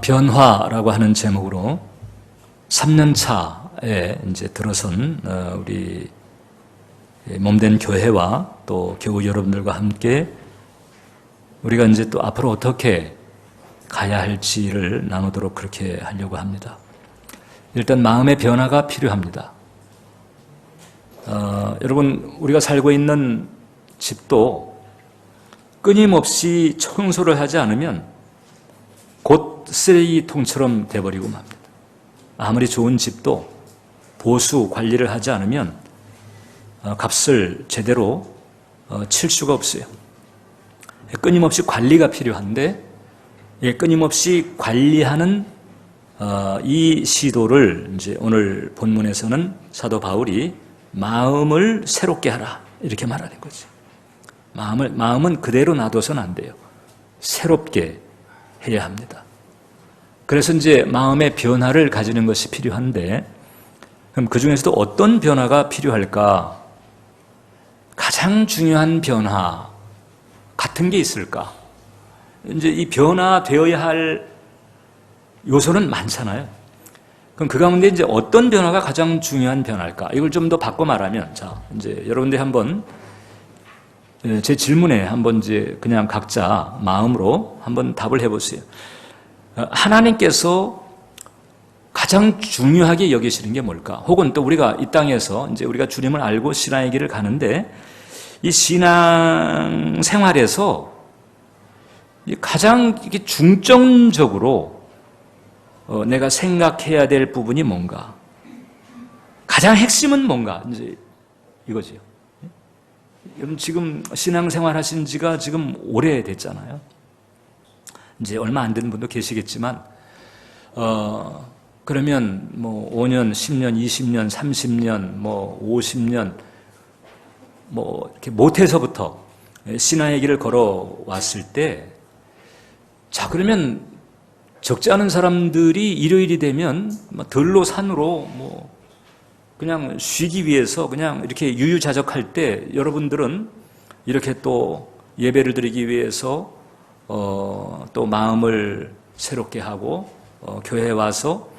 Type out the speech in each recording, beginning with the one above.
변화라고 하는 제목으로 3년 차에 이제 들어선 우리 몸된 교회와 또 교우 여러분들과 함께 우리가 이제 또 앞으로 어떻게 가야 할지를 나누도록 그렇게 하려고 합니다. 일단 마음의 변화가 필요합니다. 여러분, 우리가 살고 있는 집도 끊임없이 청소를 하지 않으면 곧 쓰레기통처럼 돼버리고 맙니다. 아무리 좋은 집도 보수 관리를 하지 않으면 값을 제대로 칠 수가 없어요. 끊임없이 관리가 필요한데 끊임없이 관리하는 이 시도를 이제 오늘 본문에서는 사도 바울이 마음을 새롭게 하라 이렇게 말하는 거죠. 마음은 그대로 놔둬서는 안 돼요. 새롭게 해야 합니다. 그래서 이제 마음의 변화를 가지는 것이 필요한데, 그럼 그 중에서도 어떤 변화가 필요할까? 가장 중요한 변화 같은 게 있을까? 이제 이 변화되어야 할 요소는 많잖아요. 그럼 그 가운데 이제 어떤 변화가 가장 중요한 변화일까? 이걸 좀 더 바꿔 말하면, 자, 이제 여러분들이 한번 제 질문에 한번 이제 그냥 각자 마음으로 한번 답을 해보세요. 하나님께서 가장 중요하게 여기시는 게 뭘까? 혹은 또 우리가 이 땅에서 이제 우리가 주님을 알고 신앙의 길을 가는데 이 신앙 생활에서 가장 이게 중점적으로 내가 생각해야 될 부분이 뭔가? 가장 핵심은 뭔가? 이제 이거지요. 여러분 지금 신앙생활 하신 지가 지금 오래됐잖아요. 이제 얼마 안 된 분도 계시겠지만 그러면 뭐 5년, 10년, 20년, 30년, 뭐 50년 뭐 이렇게 못해서부터 신앙의 길을 걸어왔을 때, 자 그러면 적지 않은 사람들이 일요일이 되면 들로 산으로 뭐 그냥 쉬기 위해서 그냥 이렇게 유유자적할 때 여러분들은 이렇게 또 예배를 드리기 위해서 또 마음을 새롭게 하고 교회에 와서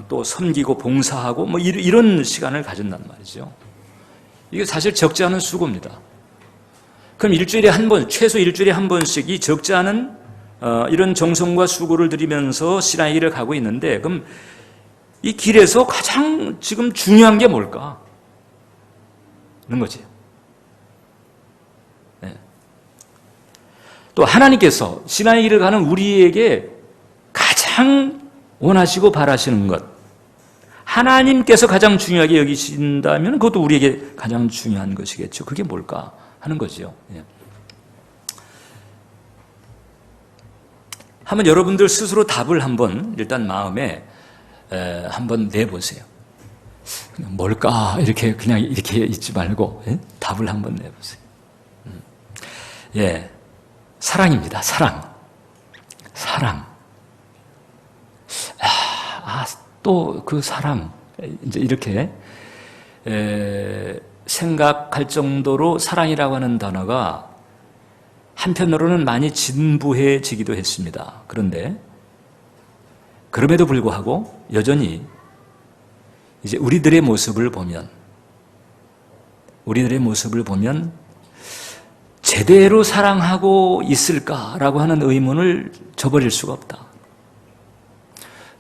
또 섬기고 봉사하고 뭐 이런 시간을 가진단 말이죠. 이게 사실 적지 않은 수고입니다. 그럼 일주일에 한 번, 최소 일주일에 한 번씩 이 적지 않은 이런 정성과 수고를 들이면서 신앙의 길을 가고 있는데, 그럼 이 길에서 가장 지금 중요한 게 뭘까? 는 거지. 네. 또 하나님께서 신앙의 길을 가는 우리에게 가장 원하시고 바라시는 것, 하나님께서 가장 중요하게 여기신다면 그것도 우리에게 가장 중요한 것이겠죠. 그게 뭘까 하는 거죠. 네. 한번 여러분들 스스로 답을 한번 일단 마음에 한번 내보세요. 뭘까? 이렇게 그냥 이렇게 있지 말고 답을 한번 내보세요. 예, 사랑입니다. 사랑. 또 그 사랑 이제 이렇게 생각할 정도로 사랑이라고 하는 단어가 한편으로는 많이 진부해지기도 했습니다. 그런데 그럼에도 불구하고 여전히 이제 우리들의 모습을 보면 제대로 사랑하고 있을까라고 하는 의문을 저버릴 수가 없다.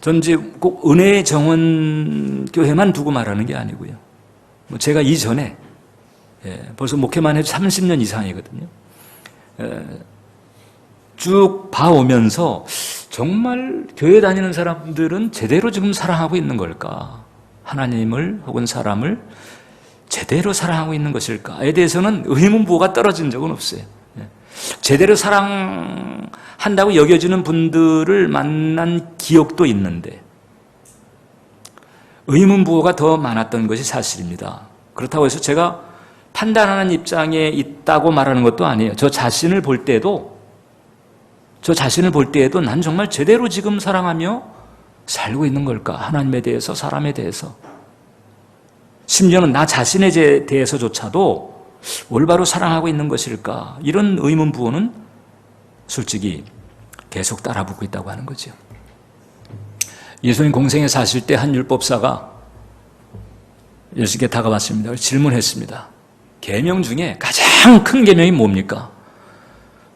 전 이제 꼭 은혜의 정원 교회만 두고 말하는 게 아니고요. 뭐 제가 이전에 벌써 목회만 해도 30년 이상이거든요. 쭉 봐오면서 정말 교회 다니는 사람들은 제대로 지금 사랑하고 있는 걸까? 하나님을 혹은 사람을 제대로 사랑하고 있는 것일까에 대해서는 의문부호가 떨어진 적은 없어요. 제대로 사랑한다고 여겨지는 분들을 만난 기억도 있는데 의문부호가 더 많았던 것이 사실입니다. 그렇다고 해서 제가 판단하는 입장에 있다고 말하는 것도 아니에요. 저 자신을 볼 때에도 난 정말 제대로 지금 사랑하며 살고 있는 걸까? 하나님에 대해서, 사람에 대해서. 심지어는 나 자신에 대해서조차도 올바로 사랑하고 있는 것일까? 이런 의문부호는 솔직히 계속 따라붙고 있다고 하는 거죠. 예수님 공생에 사실 때 한 율법사가 예수님께 다가왔습니다. 질문했습니다. 계명 중에 가장 큰 계명이 뭡니까?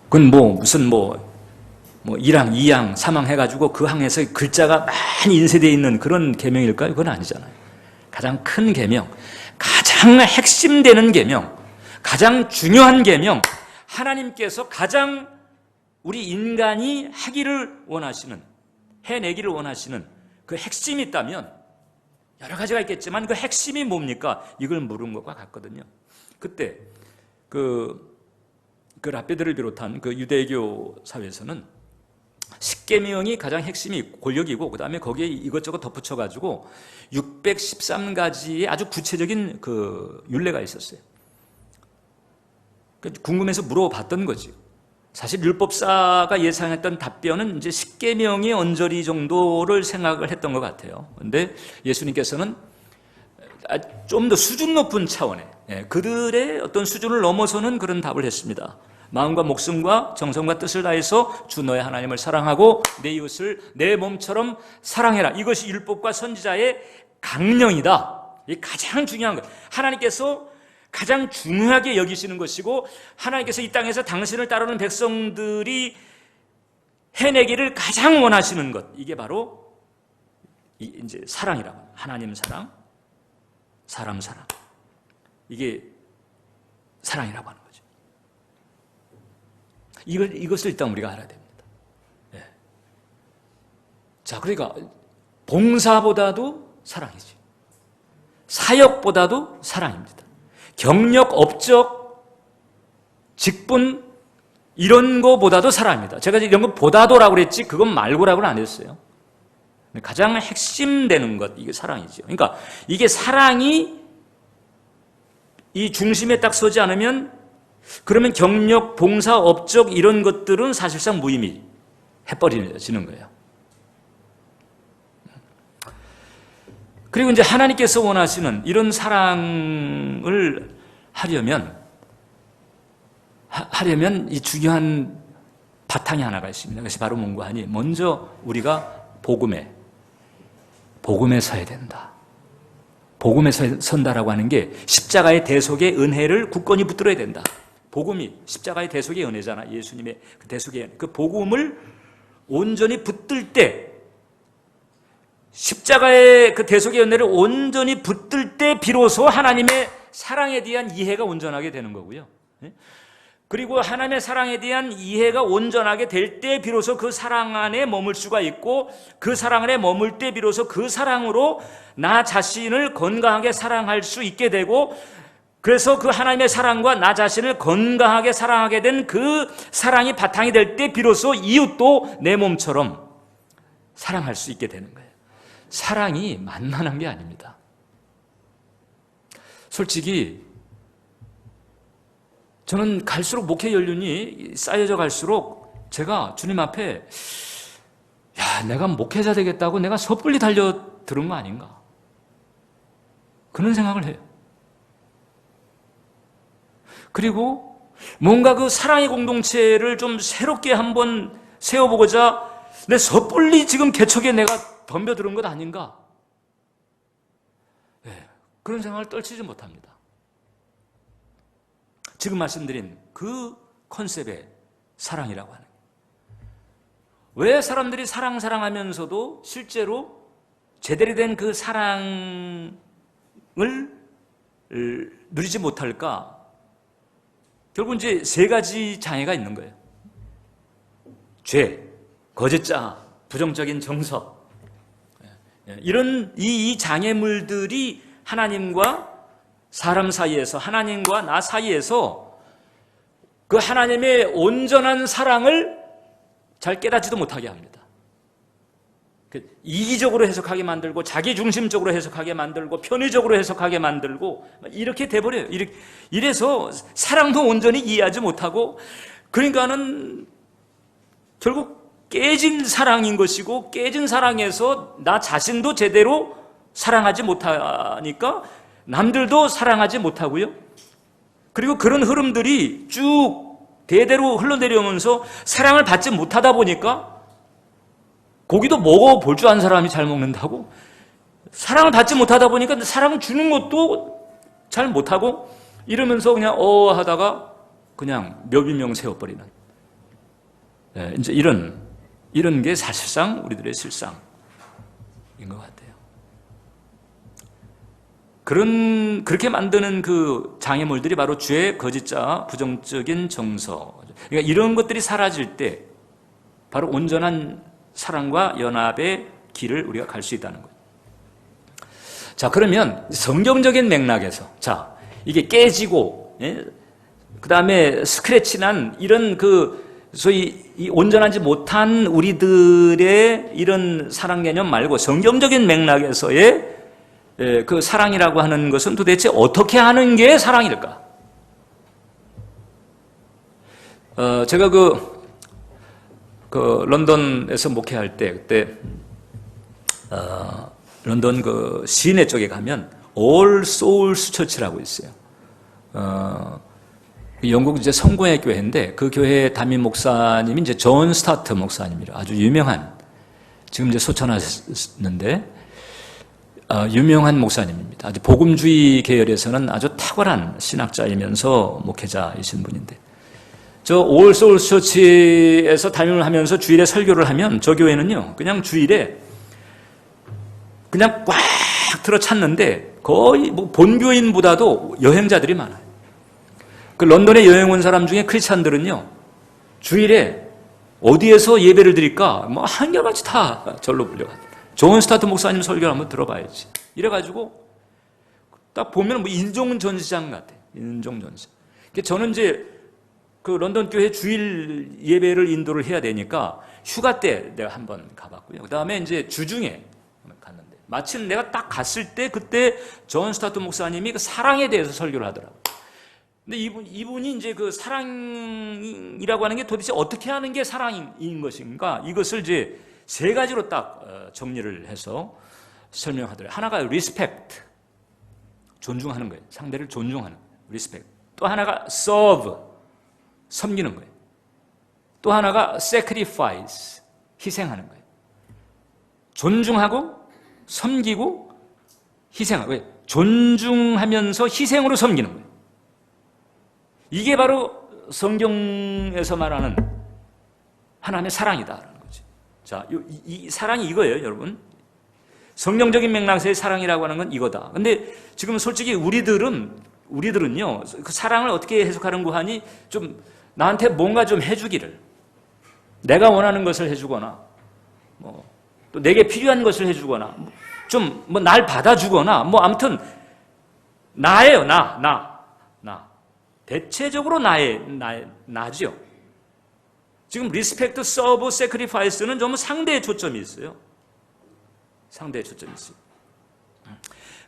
그건 무슨 1항, 2항, 3항 해가지고 그 항에서 글자가 많이 인쇄되어 있는 그런 계명일까요? 그건 아니잖아요. 가장 큰 계명, 가장 핵심되는 계명, 가장 중요한 계명, 하나님께서 가장 우리 인간이 하기를 원하시는, 해내기를 원하시는 그 핵심이 있다면 여러 가지가 있겠지만 그 핵심이 뭡니까? 이걸 물은 것과 같거든요. 그때 그 랍비들을 비롯한 그 유대교 사회에서는 십계명이 가장 핵심이 권력이고 그 다음에 거기에 이것저것 덧붙여가지고 613가지의 아주 구체적인 그 율례가 있었어요. 궁금해서 물어봤던 거죠. 사실 율법사가 예상했던 답변은 이제 십계명의 언저리 정도를 생각을 했던 것 같아요. 그런데 예수님께서는 좀 더 수준 높은 차원의 그들의 어떤 수준을 넘어서는 그런 답을 했습니다. 마음과 목숨과 정성과 뜻을 다해서 주 너의 하나님을 사랑하고 내 이웃을 내 몸처럼 사랑해라. 이것이 율법과 선지자의 강령이다. 이 가장 중요한 것. 하나님께서 가장 중요하게 여기시는 것이고 하나님께서 이 땅에서 당신을 따르는 백성들이 해내기를 가장 원하시는 것. 이게 바로 이제 사랑이라고 합니다. 하나님 사랑, 사람 사랑. 이게 사랑이라고 하는 거죠. 이것을 일단 우리가 알아야 됩니다. 네. 자, 그러니까 봉사보다도 사랑이지. 사역보다도 사랑입니다. 경력, 업적, 직분 이런 거보다도 사랑입니다. 제가 이런 거 보다도라고 그랬지 그건 말고라고는 안 했어요. 가장 핵심되는 것 이게 사랑이죠. 그러니까 이게 사랑이 이 중심에 딱 서지 않으면 그러면 경력, 봉사, 업적 이런 것들은 사실상 무의미 해버리지는 거예요. 그리고 이제 하나님께서 원하시는 이런 사랑을 하려면 이 중요한 바탕이 하나가 있습니다. 그것이 바로 뭔가 하니 먼저 우리가 복음에 서야 된다. 복음에 선다라고 하는 게 십자가의 대속의 은혜를 굳건히 붙들어야 된다. 복음이 십자가의 대속의 은혜잖아. 예수님의 그 대속의 은혜. 그 복음을 온전히 붙들 때 십자가의 그 대속의 은혜를 온전히 붙들 때 비로소 하나님의 사랑에 대한 이해가 온전하게 되는 거고요. 그리고 하나님의 사랑에 대한 이해가 온전하게 될 때 비로소 그 사랑 안에 머물 수가 있고 그 사랑 안에 머물 때 비로소 그 사랑으로 나 자신을 건강하게 사랑할 수 있게 되고 그래서 그 하나님의 사랑과 나 자신을 건강하게 사랑하게 된 그 사랑이 바탕이 될 때 비로소 이웃도 내 몸처럼 사랑할 수 있게 되는 거예요. 사랑이 만만한 게 아닙니다. 솔직히 저는 갈수록 목회 연륜이 쌓여져 갈수록 제가 주님 앞에 내가 목회자 되겠다고 내가 섣불리 달려들은 거 아닌가 그런 생각을 해요. 그리고 뭔가 그 사랑의 공동체를 좀 새롭게 한번 세워보고자 내 섣불리 지금 개척에 내가 덤벼드는 것 아닌가 그런 생각을 떨치지 못합니다. 지금 말씀드린 그 컨셉의 사랑이라고 하는 왜 사람들이 사랑하면서도 실제로 제대로 된 그 사랑을 누리지 못할까? 결국 이제 세 가지 장애가 있는 거예요. 죄, 거짓자, 부정적인 정서. 이런 이 장애물들이 하나님과 사람 사이에서 하나님과 나 사이에서 그 하나님의 온전한 사랑을 잘 깨닫지도 못하게 합니다. 이기적으로 해석하게 만들고 자기 중심적으로 해석하게 만들고 편의적으로 해석하게 만들고 이렇게 돼버려요. 이래서 사랑도 온전히 이해하지 못하고 그러니까는 결국 깨진 사랑인 것이고 깨진 사랑에서 나 자신도 제대로 사랑하지 못하니까 남들도 사랑하지 못하고요. 그리고 그런 흐름들이 쭉 대대로 흘러내려오면서 사랑을 받지 못하다 보니까 고기도 먹어볼 줄 아는 사람이 잘 먹는다고 사랑을 받지 못하다 보니까 사랑을 주는 것도 잘 못하고 이러면서 그냥 하다가 그냥 묘비명 세워버리는 이제 이런 게 사실상 우리들의 실상인 것 같아요. 그렇게 만드는 그 장애물들이 바로 죄, 거짓자, 부정적인 정서. 그러니까 이런 것들이 사라질 때 바로 온전한 사랑과 연합의 길을 우리가 갈 수 있다는 거예요. 자, 그러면 성경적인 맥락에서 이게 깨지고 그 다음에 스크래치 난 이런 소위 이 온전하지 못한 우리들의 이런 사랑 개념 말고 성경적인 맥락에서의 그 사랑이라고 하는 것은 도대체 어떻게 하는 게 사랑일까? 제가 런던에서 목회할 때 그때 런던 시내 쪽에 가면 All Souls Church라고 있어요. 영국 이제 성공회 교회인데 그 교회 담임 목사님이 이제 존 스타트 목사님이라 아주 유명한 지금 이제 소천하셨는데 유명한 목사님입니다. 아주 복음주의 계열에서는 아주 탁월한 신학자이면서 목회자이신 분인데 저 올 소울 처치에서 담임을 하면서 주일에 설교를 하면 저 교회는요 그냥 주일에 그냥 꽉 들어찼는데 거의 본교인보다도 여행자들이 많아요. 그 런던에 여행 온 사람 중에 크리스찬들은요 주일에 어디에서 예배를 드릴까 한결같이 다 절로 불려갑니다. 존 스타트 목사님 설교를 한번 들어봐야지. 이래가지고 딱 보면 인종전시장 같아. 인종전시. 저는 이제 그 런던 교회 주일 예배를 인도를 해야 되니까 휴가 때 내가 한번 가봤고요. 그 다음에 이제 주중에 갔는데 마침 내가 딱 갔을 때 그때 존 스타트 목사님이 그 사랑에 대해서 설교를 하더라고요. 근데 이분이 이제 그 사랑이라고 하는 게 도대체 어떻게 하는 게 사랑인 것인가 이것을 이제 세 가지로 딱 정리를 해서 설명하더래요. 하나가 respect, 존중하는 거예요. 상대를 존중하는 거예요. respect. 또 하나가 serve, 섬기는 거예요. 또 하나가 sacrifice, 희생하는 거예요. 존중하고 섬기고 희생하고 존중하면서 희생으로 섬기는 거예요. 이게 바로 성경에서 말하는 하나님의 사랑이다. 자, 이 사랑이 이거예요, 여러분. 성경적인 맥락에서의 사랑이라고 하는 건 이거다. 근데 지금 솔직히 우리들은요, 그 사랑을 어떻게 해석하는가 하니 좀 나한테 뭔가 좀 해주기를. 내가 원하는 것을 해주거나, 또 내게 필요한 것을 해주거나, 좀 날 받아주거나, 아무튼 나예요, 나. 대체적으로 나죠. 지금 리스펙트, 서브, 세크리파이스는 좀 상대의 초점이 있어요. 상대의 초점이 있어요.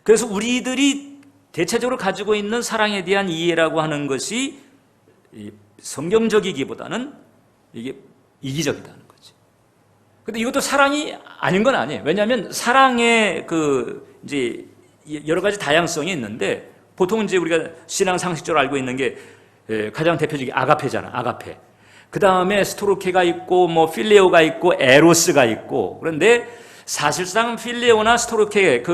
그래서 우리들이 대체적으로 가지고 있는 사랑에 대한 이해라고 하는 것이 성경적이기보다는 이게 이기적이다는 거지. 근데 이것도 사랑이 아닌 건 아니에요. 왜냐하면 사랑의 이제 여러 가지 다양성이 있는데 보통 이제 우리가 신앙 상식적으로 알고 있는 게 가장 대표적인 아가페잖아. 아가페. 그 다음에 스토르케가 있고, 필레오가 있고, 에로스가 있고. 그런데 사실상 필레오나 스토르케,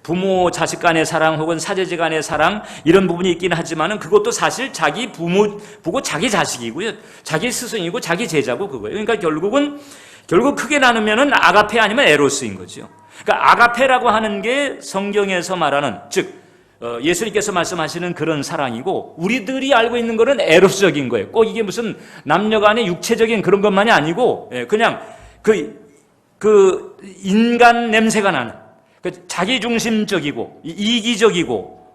부모 자식 간의 사랑 혹은 사제지 간의 사랑, 이런 부분이 있긴 하지만은 그것도 사실 자기 부고 자기 자식이고요. 자기 스승이고 자기 제자고 그거예요. 그러니까 결국 크게 나누면은 아가페 아니면 에로스인 거죠. 그러니까 아가페라고 하는 게 성경에서 말하는, 즉, 예수님께서 말씀하시는 그런 사랑이고 우리들이 알고 있는 것은 에로스적인 거예요. 꼭 이게 무슨 남녀 간의 육체적인 그런 것만이 아니고 그냥 그 인간 냄새가 나는 자기중심적이고 이기적이고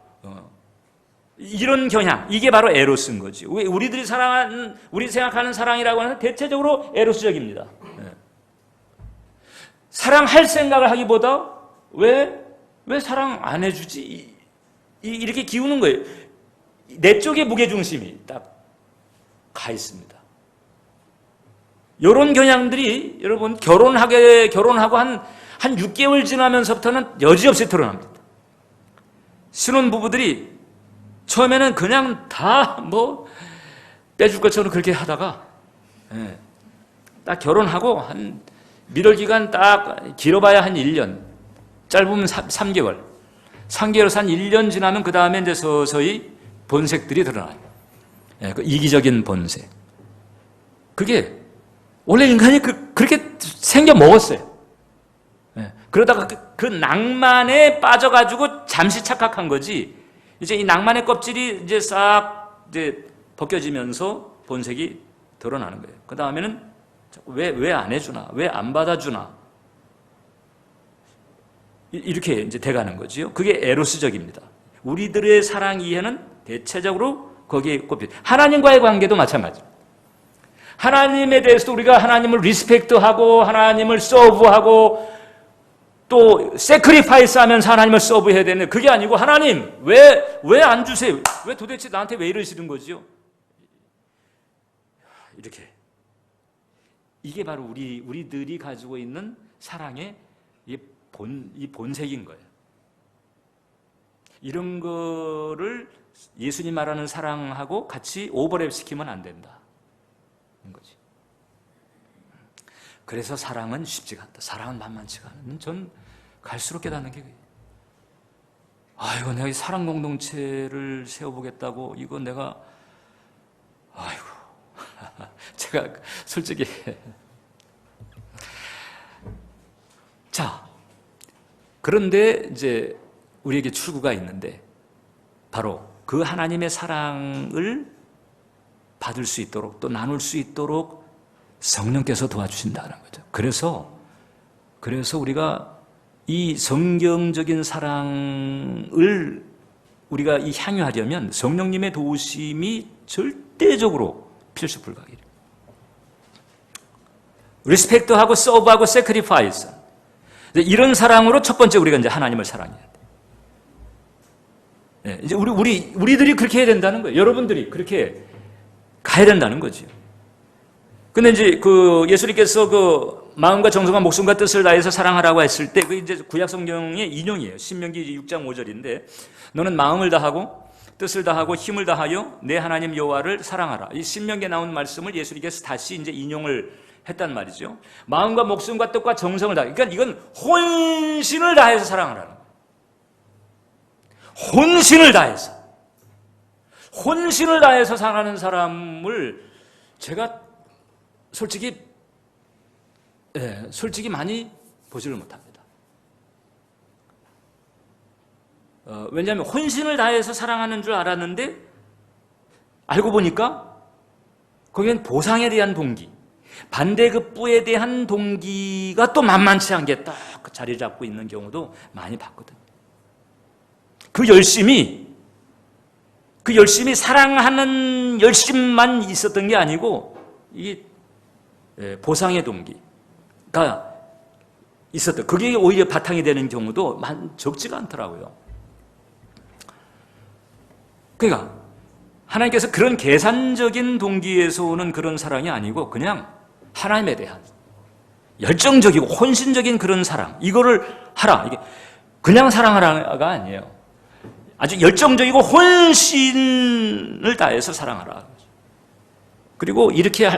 이런 경향, 이게 바로 에로스인 거지. 우리들이 우리 생각하는 사랑이라고 하는 대체적으로 에로스적입니다. 사랑할 생각을 하기보다 왜 사랑 안 해주지? 이렇게 기우는 거예요. 내 쪽에 무게중심이 딱 가 있습니다. 이런 경향들이 여러분 결혼하고 한 6개월 지나면서부터는 여지없이 드러납니다. 신혼부부들이 처음에는 그냥 다 빼줄 것처럼 그렇게 하다가 딱 결혼하고 한 미럴 기간 딱 길어봐야 한 1년, 짧으면 3개월. 3개월에서 한 1년 지나면 그 다음에 이제 서서히 본색들이 드러나요. 그 이기적인 본색. 그게 원래 인간이 그렇게 생겨 먹었어요. 그러다가 그 낭만에 빠져가지고 잠시 착각한 거지. 이제 이 낭만의 껍질이 이제 싹 이제 벗겨지면서 본색이 드러나는 거예요. 그 다음에는 왜 안 해주나? 왜 안 받아주나? 이렇게 이제 돼가는 거지요. 그게 에로스적입니다. 우리들의 사랑 이해는 대체적으로 거기에 꼽혀. 하나님과의 관계도 마찬가지입니다. 하나님에 대해서도 우리가 하나님을 리스펙트하고 하나님을 서브하고 또 세크리파이스 하면서 하나님을 서브해야 되는데 그게 아니고 하나님 왜 안 주세요? 왜 도대체 나한테 왜 이러시는 거지요? 이렇게. 이게 바로 우리들이 가지고 있는 사랑의 이 본색인 거예요. 이런 거를 예수님 말하는 사랑하고 같이 오버랩 시키면 안 된다. 거지. 그래서 사랑은 쉽지가 않다. 사랑은 만만치가 않은. 전 갈수록 깨닫는 게 이거 내가 이 사랑 공동체를 세워보겠다고 이거 내가 제가 솔직히 자, 그런데 이제 우리에게 출구가 있는데 바로 그 하나님의 사랑을 받을 수 있도록 또 나눌 수 있도록 성령께서 도와주신다는 거죠. 그래서 우리가 이 성경적인 사랑을 우리가 향유하려면 성령님의 도우심이 절대적으로 필수 불가이에요. 리스펙트하고 서브하고 세크리파이스. 이런 사랑으로 첫 번째 우리가 이제 하나님을 사랑해야 돼. 이제 우리들이 그렇게 해야 된다는 거예요. 여러분들이 그렇게 가야 된다는 거죠. 근데 이제 예수님께서 마음과 정성과 목숨과 뜻을 다해서 사랑하라고 했을 때 이제 구약 성경의 인용이에요. 신명기 6장 5절인데 너는 마음을 다하고 뜻을 다하고 힘을 다하여 내 하나님 여호와를 사랑하라. 이 신명기에 나온 말씀을 예수님께서 다시 이제 인용을 했단 말이죠. 마음과 목숨과 뜻과 정성을 다해. 그러니까 이건 혼신을 다해서 사랑하라는 거예요. 혼신을 다해서. 혼신을 다해서 사랑하는 사람을 제가 솔직히 많이 보지를 못합니다. 왜냐하면 혼신을 다해서 사랑하는 줄 알았는데 알고 보니까 거기엔 보상에 대한 동기, 반대급부에 대한 동기가 또 만만치 않게 딱 자리 잡고 있는 경우도 많이 봤거든요. 그 열심이 사랑하는 열심만 있었던 게 아니고 이게 보상의 동기가 있었다. 그게 오히려 바탕이 되는 경우도 적지가 않더라고요. 그러니까 하나님께서 그런 계산적인 동기에서 오는 그런 사랑이 아니고 그냥 하나님에 대한 열정적이고 혼신적인 그런 사랑, 이거를 하라. 이게 그냥 사랑하라가 아니에요. 아주 열정적이고 혼신을 다해서 사랑하라. 그리고 이렇게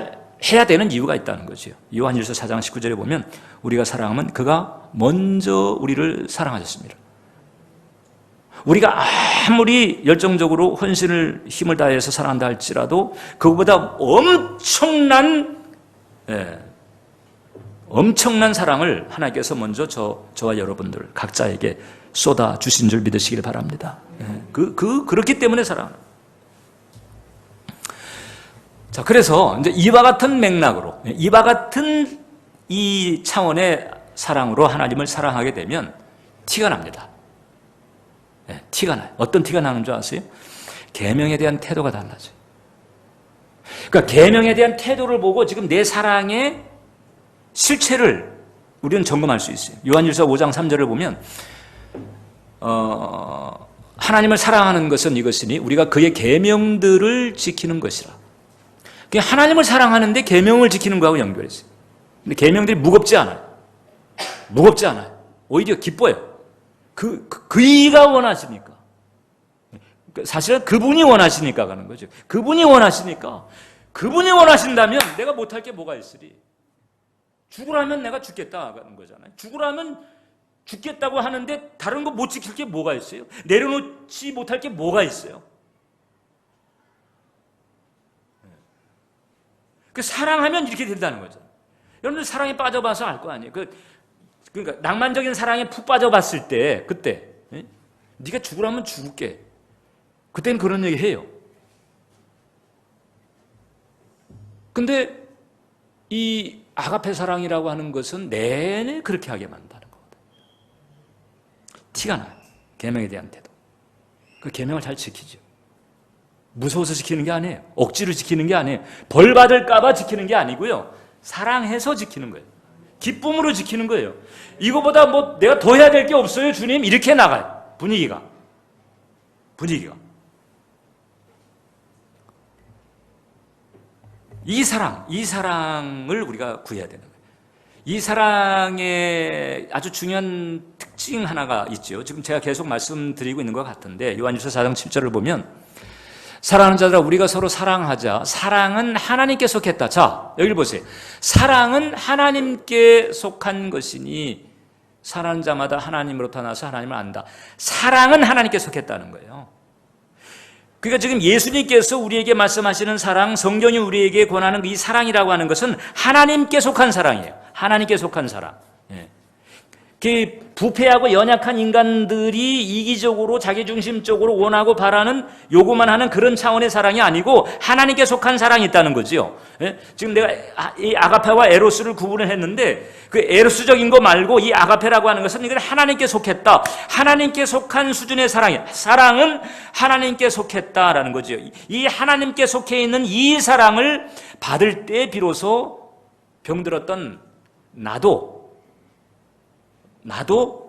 해야 되는 이유가 있다는 거죠. 요한일서 4장 19절에 보면 우리가 사랑하면 그가 먼저 우리를 사랑하셨습니다. 우리가 아무리 열정적으로 혼신을 힘을 다해서 사랑한다 할지라도 그보다 엄청난 사랑을 하나님께서 먼저 저와 여러분들 각자에게 쏟아 주신 줄 믿으시길 바랍니다. 그렇기 때문에 사랑합니다. 자, 그래서 이제 이와 같은 맥락으로, 이와 같은 이 차원의 사랑으로 하나님을 사랑하게 되면 티가 납니다. 티가 나요. 어떤 티가 나는 줄 아세요? 계명에 대한 태도가 달라져요. 그러니까 계명에 대한 태도를 보고 지금 내 사랑의 실체를 우리는 점검할 수 있어요. 요한일서 5장 3절을 보면 하나님을 사랑하는 것은 이것이니 우리가 그의 계명들을 지키는 것이라. 하나님을 사랑하는데 계명을 지키는 거하고 연결했어요. 근데 계명들이 무겁지 않아요. 오히려 기뻐요. 그이가 원하시니까. 사실은 그분이 원하시니까 가는 거죠. 그분이 원하시니까. 그분이 원하신다면 내가 못할 게 뭐가 있으리. 죽으라면 내가 죽겠다 하는 거잖아요. 죽으라면 죽겠다고 하는데 다른 거 못 지킬 게 뭐가 있어요? 내려놓지 못할 게 뭐가 있어요? 그 사랑하면 이렇게 된다는 거죠. 여러분들 사랑에 빠져봐서 알 거 아니에요. 그러니까 낭만적인 사랑에 푹 빠져봤을 때 그때 네가 죽으라면 죽을게. 그때는 그런 얘기 해요. 근데 이 아가페 사랑이라고 하는 것은 내내 그렇게 하게 만든다는 거거든요. 티가 나요. 계명에 대한 태도. 그 계명을 잘 지키죠. 무서워서 지키는 게 아니에요. 억지로 지키는 게 아니에요. 벌 받을까 봐 지키는 게 아니고요. 사랑해서 지키는 거예요. 기쁨으로 지키는 거예요. 이거보다 뭐 내가 더 해야 될 게 없어요, 주님. 이렇게 나가요. 분위기가. 이 사랑을 우리가 구해야 되는 거예요. 이 사랑의 아주 중요한 특징 하나가 있죠. 지금 제가 계속 말씀드리고 있는 것 같은데 요한일서 4장 7절을 보면 사랑하는 자들아 우리가 서로 사랑하자. 사랑은 하나님께 속했다. 자, 여기를 보세요. 사랑은 하나님께 속한 것이니 사랑하는 자마다 하나님으로부터 나서 하나님을 안다. 사랑은 하나님께 속했다는 거예요. 그러니까 지금 예수님께서 우리에게 말씀하시는 사랑, 성경이 우리에게 권하는 이 사랑이라고 하는 것은 하나님께 속한 사랑이에요. 하나님께 속한 사랑. 그 부패하고 연약한 인간들이 이기적으로 자기중심적으로 원하고 바라는 요구만 하는 그런 차원의 사랑이 아니고 하나님께 속한 사랑이 있다는 거죠. 지금 내가 이 아가페와 에로스를 구분을 했는데 그 에로스적인 거 말고 이 아가페라고 하는 것은 이건 하나님께 속했다. 하나님께 속한 수준의 사랑이에요. 사랑은 하나님께 속했다라는 거죠. 이 하나님께 속해 있는 이 사랑을 받을 때 비로소 병들었던 나도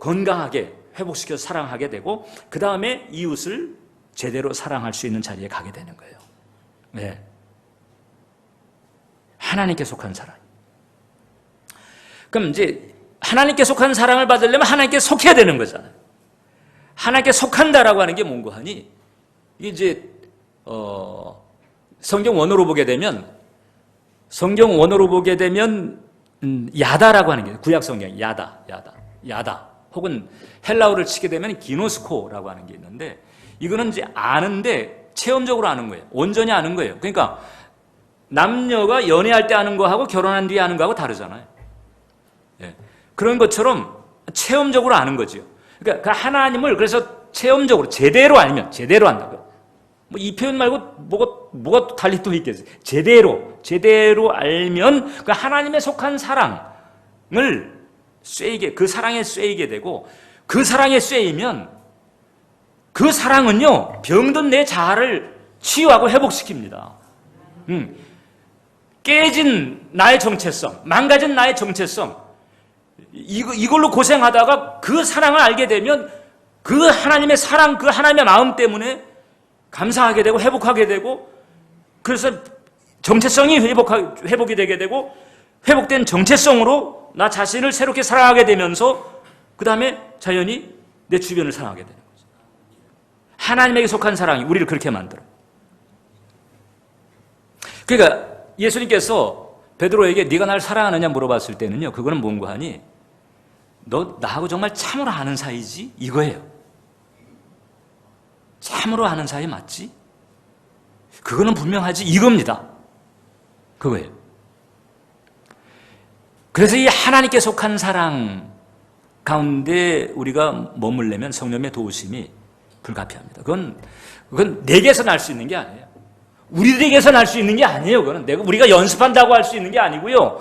건강하게 회복시켜서 사랑하게 되고 그 다음에 이웃을 제대로 사랑할 수 있는 자리에 가게 되는 거예요. 네. 하나님께 속한 사랑. 그럼 이제 하나님께 속한 사랑을 받으려면 하나님께 속해야 되는 거잖아요. 하나님께 속한다라고 하는 게 뭔고 하니 이게 이제 성경 원어로 보게 되면 야다라고 하는 게 구약 성경 야다 혹은 헬라어를 치게 되면 기노스코라고 하는 게 있는데 이거는 이제 아는데 체험적으로 아는 거예요. 온전히 아는 거예요. 그러니까 남녀가 연애할 때 아는 거하고 결혼한 뒤에 아는 거하고 다르잖아요. 그런 것처럼 체험적으로 아는 거죠. 그러니까 그 하나님을 그래서 체험적으로 제대로 알면 제대로 안다고요. 뭐 이 표현 말고 뭐가 달리 또 있겠어요. 제대로 알면 그 하나님에 속한 사랑을 그 사랑에 쇠이게 되고 그 사랑에 쇠이면 그 사랑은요 병든 내 자아를 치유하고 회복시킵니다. 깨진 나의 정체성, 망가진 나의 정체성 이걸로 고생하다가 그 사랑을 알게 되면 그 하나님의 사랑, 그 하나님의 마음 때문에 감사하게 되고 회복하게 되고 그래서 정체성이 회복이 되게 되고 회복된 정체성으로 나 자신을 새롭게 사랑하게 되면서 그 다음에 자연히 내 주변을 사랑하게 되는 거죠. 하나님에게 속한 사랑이 우리를 그렇게 만들어. 그러니까 예수님께서 베드로에게 네가 날 사랑하느냐 물어봤을 때는요 그거는 뭔가 하니 너 나하고 정말 참으로 아는 사이지? 이거예요. 참으로 아는 사이 맞지? 그거는 분명하지 이겁니다. 그거예요. 그래서 이 하나님께 속한 사랑 가운데 우리가 머물려면 성령의 도우심이 불가피합니다. 그건 내게서 날 수 있는 게 아니에요. 우리들에게서 날 수 있는 게 아니에요. 그건 우리가 연습한다고 할 수 있는 게 아니고요.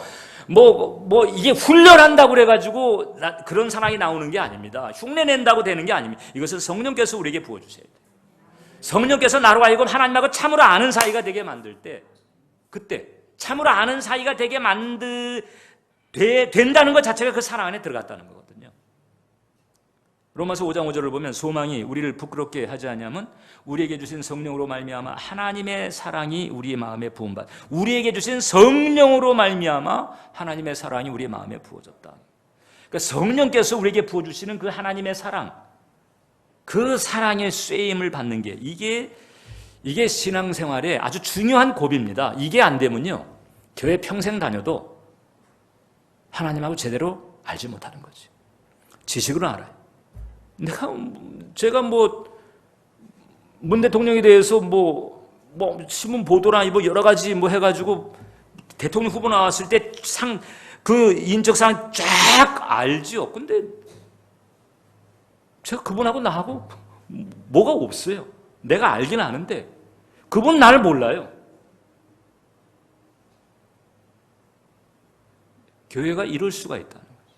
이게 훈련한다고 그래가지고 그런 사랑이 나오는 게 아닙니다. 흉내낸다고 되는 게 아닙니다. 이것은 성령께서 우리에게 부어주셔야 돼요. 성령께서 나로 하여금 하나님하고 참으로 아는 사이가 되게 만들 때 그때 참으로 아는 사이가 되게 된다는 것 자체가 그 사랑 안에 들어갔다는 거거든요. 로마서 5장 5절을 보면 소망이 우리를 부끄럽게 하지 않냐면 우리에게 주신 성령으로 말미암아 하나님의 사랑이 우리의 마음에 부음받 우리에게 주신 성령으로 말미암아 하나님의 사랑이 우리의 마음에 부어졌다. 그러니까 성령께서 우리에게 부어주시는 그 하나님의 사랑 그 사랑의 쇠임을 받는 게 이게 신앙생활의 아주 중요한 고비입니다. 이게 안 되면요, 교회 평생 다녀도 하나님하고 제대로 알지 못하는 거지. 지식으로 알아요. 제가 문 대통령에 대해서 신문 보도나 여러 가지 해가지고 대통령 후보 나왔을 때 그 인적 사항 쫙 알죠. 근데 제가 그분하고 나하고 뭐가 없어요. 내가 알긴 아는데 그분 나를 몰라요. 교회가 이럴 수가 있다는 거죠.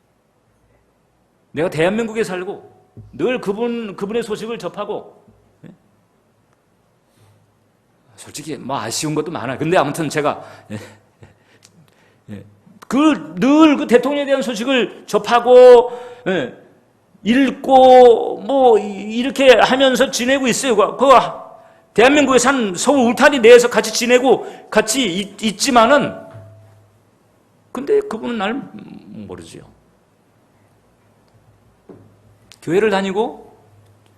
내가 대한민국에 살고 늘 그분의 소식을 접하고, 솔직히 아쉬운 것도 많아요. 근데 아무튼 제가 늘 그 대통령에 대한 소식을 접하고 읽고 이렇게 하면서 지내고 있어요. 대한민국에 산 서울 울타리 내에서 같이 지내고 같이 있지만은, 근데 그분은 날 모르지요. 교회를 다니고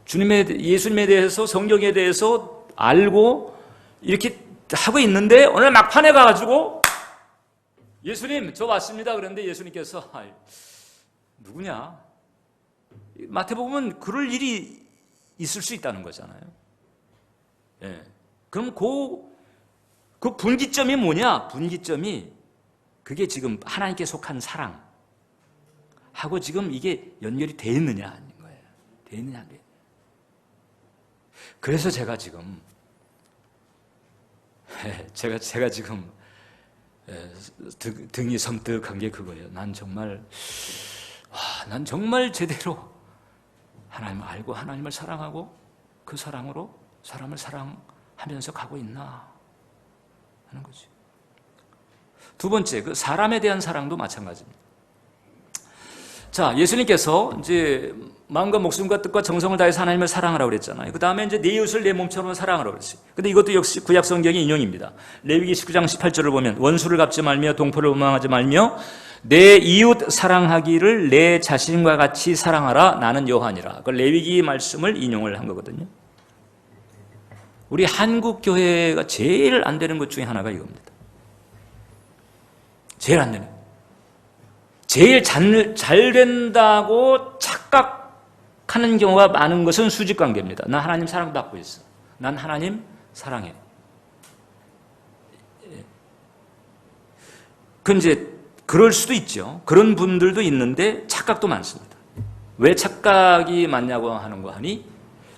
예수님에 대해서, 성경에 대해서 알고 이렇게 하고 있는데 어느 날 막판에 가가지고 예수님 저 왔습니다. 그런데 예수님께서 누구냐? 마태복음은 그럴 일이 있을 수 있다는 거잖아요. 그럼 그 분기점이 뭐냐? 분기점이 그게 지금 하나님께 속한 사랑하고 지금 이게 연결이 돼 있느냐 아닌 거예요. 돼 있느냐 안 돼. 그래서 제가 지금 등이 섬뜩한 게 그거예요. 난 정말 제대로 하나님을 알고 하나님을 사랑하고 그 사랑으로 사람을 사랑하면서 가고 있나 하는 거죠. 두 번째, 그 사람에 대한 사랑도 마찬가지입니다. 자, 예수님께서 이제 마음과 목숨과 뜻과 정성을 다해서 하나님을 사랑하라고 그랬잖아요. 그 다음에 이제 내 이웃을 내 몸처럼 사랑하라고 그랬어요. 근데 이것도 역시 구약 성경의 인용입니다. 레위기 19장 18절을 보면 원수를 갚지 말며 동포를 원망하지 말며 내 이웃 사랑하기를 내 자신과 같이 사랑하라. 나는 여호와니라. 그 레위기 말씀을 인용을 한 거거든요. 우리 한국 교회가 제일 안 되는 것 중에 하나가 이겁니다. 제일 안 되는. 제일 잘 된다고 착각하는 경우가 많은 것은 수직관계입니다. 난 하나님 사랑받고 있어. 난 하나님 사랑해. 그 이제 그럴 수도 있죠. 그런 분들도 있는데 착각도 많습니다. 왜 착각이 많냐고 하는 거 하니,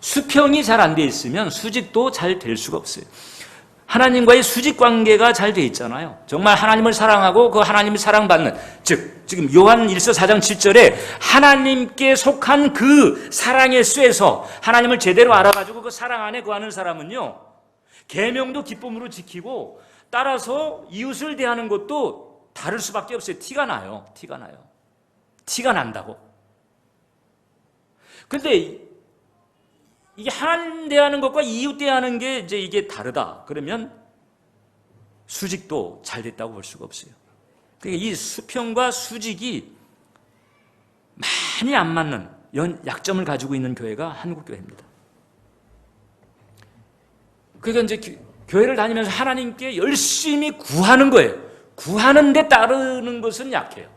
수평이 잘 안 돼 있으면 수직도 잘 될 수가 없어요. 하나님과의 수직 관계가 잘 돼 있잖아요. 정말 하나님을 사랑하고 그 하나님을 사랑받는, 즉 지금 요한 1서 4장 7절에 하나님께 속한 그 사랑의 쇠에서 하나님을 제대로 알아가지고 그 사랑 안에 거하는 사람은요, 계명도 기쁨으로 지키고 따라서 이웃을 대하는 것도 다를 수밖에 없어요. 티가 나요. 티가 난다고. 근데 이게 하나님 대하는 것과 이웃 대하는 게 이제 이게 다르다. 그러면 수직도 잘 됐다고 볼 수가 없어요. 그러니까 이 수평과 수직이 많이 안 맞는 약점을 가지고 있는 교회가 한국 교회입니다. 그러니까 이제 교회를 다니면서 하나님께 열심히 구하는 거예요. 구하는데 따르는 것은 약해요.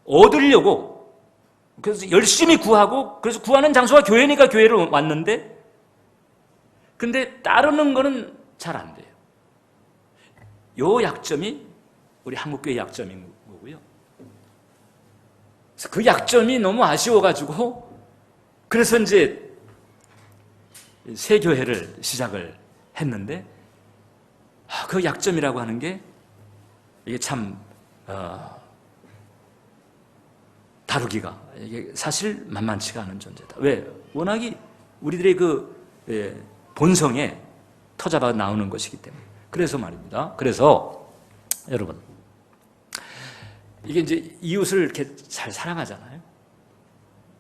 얻으려고. 그래서 열심히 구하고, 그래서 구하는 장소가 교회니까 교회를 왔는데, 근데 따르는 거는 잘 안 돼요. 요 약점이 우리 한국교회 약점인 거고요. 그래서 그 약점이 너무 아쉬워가지고, 그래서 이제 새 교회를 시작을 했는데, 그 약점이라고 하는 게 이게 참 다루기가 이게 사실 만만치가 않은 존재다. 왜? 워낙이 우리들의 그 본성에 터잡아 나오는 것이기 때문에. 그래서 말입니다. 그래서 여러분, 이게 이제 이웃을 이렇게 잘 사랑하잖아요.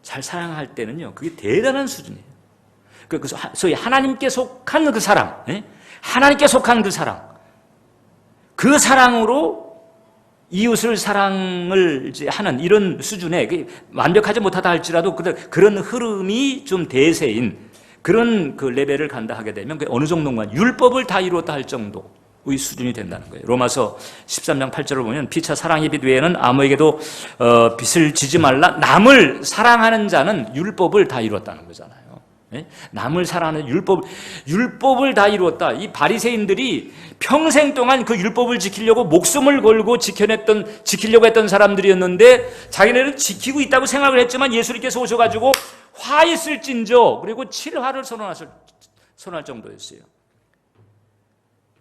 잘 사랑할 때는요, 그게 대단한 수준이에요. 그래서 소위 하나님께 속한 그 사랑, 하나님께 속한 그 사랑, 그 사랑으로 이웃을 사랑을 이제 하는 이런 수준의 완벽하지 못하다 할지라도 그런 흐름이 좀 대세인 그런 그 레벨을 간다 하게 되면 어느 정도인가 율법을 다 이루었다 할 정도의 수준이 된다는 거예요. 로마서 13장 8절을 보면 피차 사랑의 빛 외에는 아무에게도 빚을 지지 말라. 남을 사랑하는 자는 율법을 다 이루었다는 거잖아요. 예? 남을 사랑하는 율법을 다 이루었다. 이 바리새인들이 평생 동안 그 율법을 지키려고 목숨을 걸고 지키려고 했던 사람들이었는데 자기네는 지키고 있다고 생각을 했지만 예수님께서 오셔가지고 화 있을진저 그리고 7화를 선언할 정도였어요.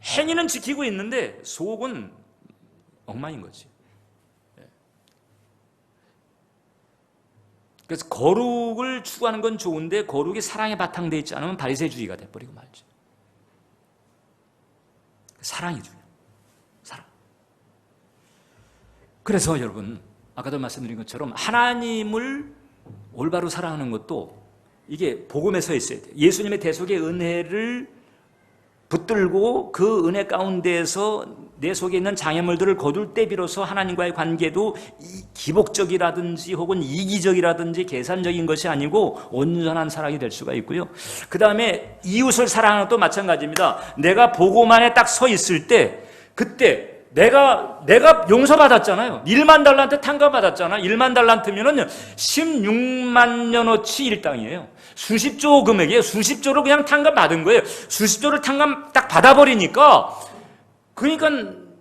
행위는 지키고 있는데 속은 엉망인 거지. 그래서 거룩을 추구하는 건 좋은데 거룩이 사랑에 바탕되어 있지 않으면 바리새주의가 돼버리고 말죠. 사랑이 중요해요. 사랑. 그래서 여러분 아까도 말씀드린 것처럼 하나님을 올바로 사랑하는 것도 이게 복음에 서 있어야 돼요. 예수님의 대속의 은혜를 붙들고 그 은혜 가운데에서 내 속에 있는 장애물들을 거둘 때 비로소 하나님과의 관계도 기복적이라든지 혹은 이기적이라든지 계산적인 것이 아니고 온전한 사랑이 될 수가 있고요. 그 다음에 이웃을 사랑하는 것도 마찬가지입니다. 내가 복음 안에 딱 서 있을 때 그때 내가 용서받았잖아요. 1만 달란트 탕감받았잖아. 1만 달란트면은 16만 년어치 일당이에요. 수십조 금액이에요. 수십조를 그냥 탕감받은 거예요. 수십조를 탕감 딱 받아버리니까 그러니까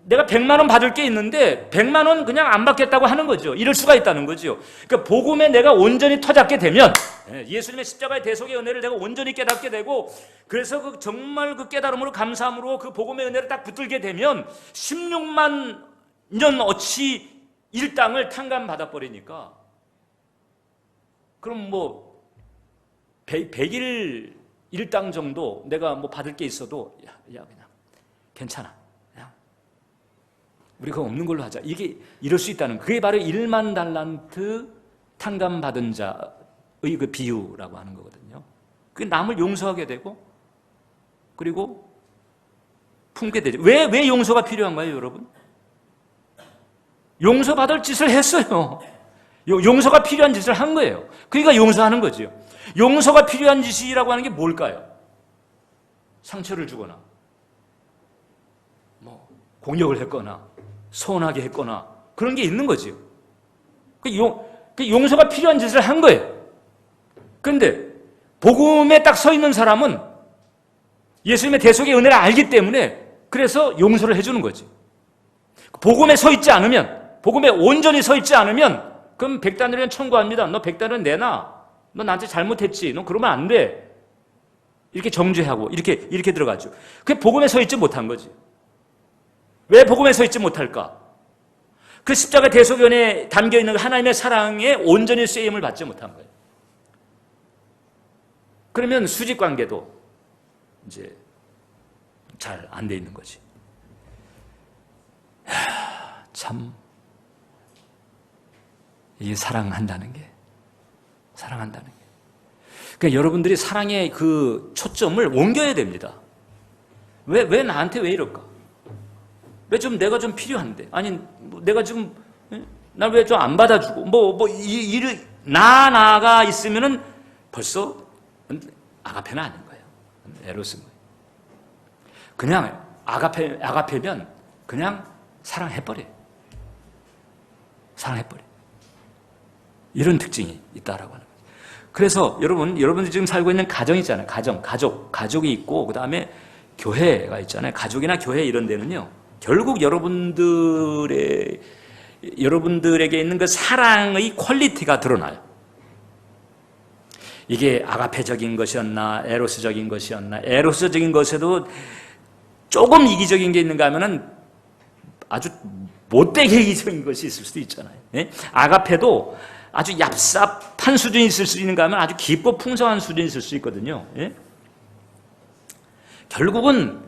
내가 100만 원 받을 게 있는데 100만 원 그냥 안 받겠다고 하는 거죠. 이럴 수가 있다는 거죠. 그러니까 복음에 내가 온전히 터잡게 되면 예수님의 십자가의 대속의 은혜를 내가 온전히 깨닫게 되고 그래서 정말 그 깨달음으로 감사함으로 그 복음의 은혜를 딱 붙들게 되면 16만 년어치 일당을 탕감받아 버리니까 그럼 뭐 100일 일당 정도 내가 뭐 받을 게 있어도 야 그냥 괜찮아. 그냥 우리 그거 없는 걸로 하자. 이럴 수 있다는 그게 바로 1만 달란트 탕감받은 자의 그 비유라고 하는 거거든요. 그 남을 용서하게 되고 그리고 품게 되죠. 왜 용서가 필요한 거예요, 여러분? 용서받을 짓을 했어요. 용서가 필요한 짓을 한 거예요. 그러니까 용서하는 거죠. 용서가 필요한 짓이라고 하는 게 뭘까요? 상처를 주거나 뭐 공격을 했거나 서운하게 했거나 그런 게 있는 거죠. 용서가 필요한 짓을 한 거예요. 그런데 복음에 딱 서 있는 사람은 예수님의 대속의 은혜를 알기 때문에 그래서 용서를 해주는 거지. 복음에 서 있지 않으면 복음에 온전히 서 있지 않으면 그럼 100단위는 청구합니다. 너 100단위는 내놔. 너 나한테 잘못했지. 너 그러면 안 돼. 이렇게 정죄하고 이렇게 들어가죠. 그게 복음에 서 있지 못한 거지. 왜 복음에 서 있지 못할까? 그 십자가 대속연에 담겨있는 하나님의 사랑에 온전히 쓰임을 받지 못한 거예요. 그러면 수직관계도 이제 잘 안 돼 있는 거지. 참 이 사랑한다는 게 그러니까 여러분들이 사랑의 그 초점을 옮겨야 됩니다. 왜 나한테 왜 이럴까? 왜 좀 내가 좀 필요한데? 아니 내가 지금 날 왜 좀 안 받아주고 나가 있으면은 벌써 아가페는 아닌 거예요. 에로스인 거예요. 그냥 아가페면 그냥 사랑해버려. 이런 특징이 있다라고 하는 거죠. 그래서 여러분들이 지금 살고 있는 가정이 있잖아요. 가족이 있고 그 다음에 교회가 있잖아요. 가족이나 교회 이런 데는요. 결국 여러분들에게 있는 그 사랑의 퀄리티가 드러나요. 이게 아가페적인 것이었나 에로스적인 것이었나 에로스적인 것에도 조금 이기적인 게 있는가 하면은 아주 못되게 이기적인 것이 있을 수도 있잖아요. 예? 아가페도 아주 얍삽한 수준이 있을 수 있는가 하면 아주 깊고 풍성한 수준이 있을 수 있거든요. 예? 결국은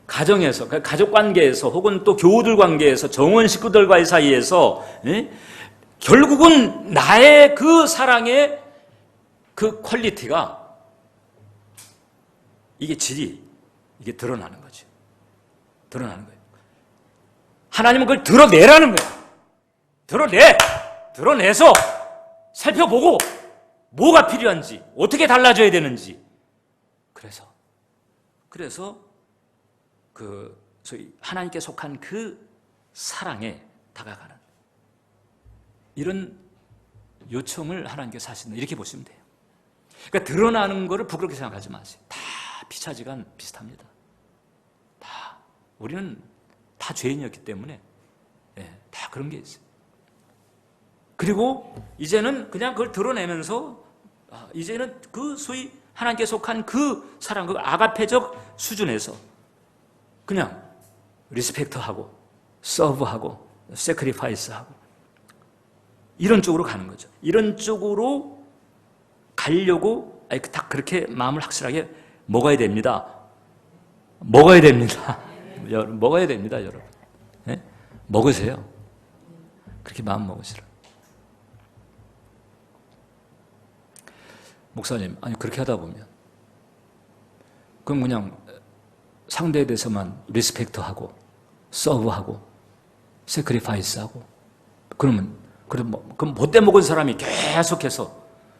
가정에서, 가족 관계에서 혹은 또 교우들 관계에서 정원 식구들과의 사이에서 예? 결국은 나의 그 사랑의 그 퀄리티가 질이 드러나는 거죠. 하나님은 그걸 드러내라는 거예요. 드러내서 살펴보고 뭐가 필요한지, 어떻게 달라져야 되는지. 그래서 소위 하나님께 속한 그 사랑에 다가가는 이런 요청을 하나님께서 하신다, 이렇게 보시면 돼요. 그러니까 드러나는 거를 부끄럽게 생각하지 마세요. 다 피차지간 비슷합니다. 우리는 다 죄인이었기 때문에 다 그런 게 있어요. 그리고 이제는 그냥 그걸 드러내면서 이제는 그 소위 하나님께 속한 그 사랑, 그 아가페적 수준에서 그냥 리스펙트하고 서브하고 세크리파이스하고 이런 쪽으로 가는 거죠. 이런 쪽으로 가려고 딱 그렇게 마음을 확실하게 먹어야 됩니다. 여러분. 네? 먹으세요. 그렇게 마음 먹으시라. 목사님, 아니 그렇게 하다 보면 그럼 그냥 상대에 대해서만 리스펙트하고 서브하고 세크리파이스하고 그럼 못돼 먹은 사람이 계속해서